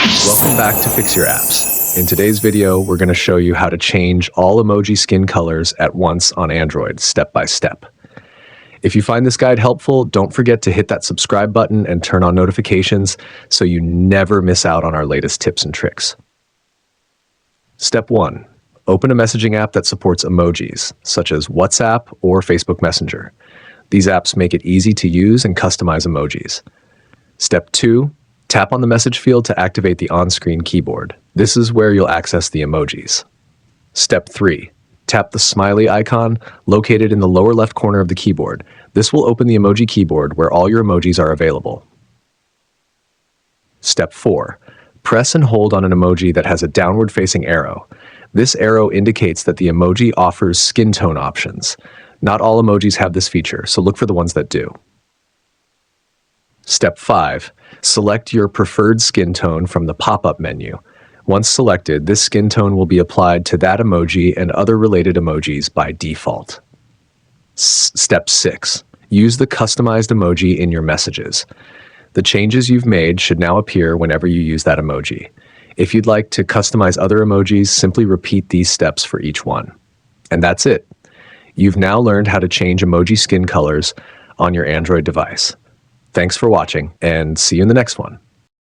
Welcome back to Fix Your Apps. In today's video, we're going to show you how to change all emoji skin colors at once on Android, step by step. If you find this guide helpful, don't forget to hit that subscribe button and turn on notifications so you never miss out on our latest tips and tricks. Step 1. Open a messaging app that supports emojis, such as WhatsApp or Facebook Messenger. These apps make it easy to use and customize emojis. Step 2. Tap on the message field to activate the on-screen keyboard. This is where you'll access the emojis. Step 3. Tap the smiley icon located in the lower left corner of the keyboard. This will open the emoji keyboard where all your emojis are available. Step 4. Press and hold on an emoji that has a downward-facing arrow. This arrow indicates that the emoji offers skin tone options. Not all emojis have this feature, so look for the ones that do. Step 5. Select your preferred skin tone from the pop-up menu. Once selected, this skin tone will be applied to that emoji and other related emojis by default. Step 6. Use the customized emoji in your messages. The changes you've made should now appear whenever you use that emoji. If you'd like to customize other emojis, simply repeat these steps for each one. And that's it. You've now learned how to change emoji skin colors on your Android device. Thanks for watching, and see you in the next one.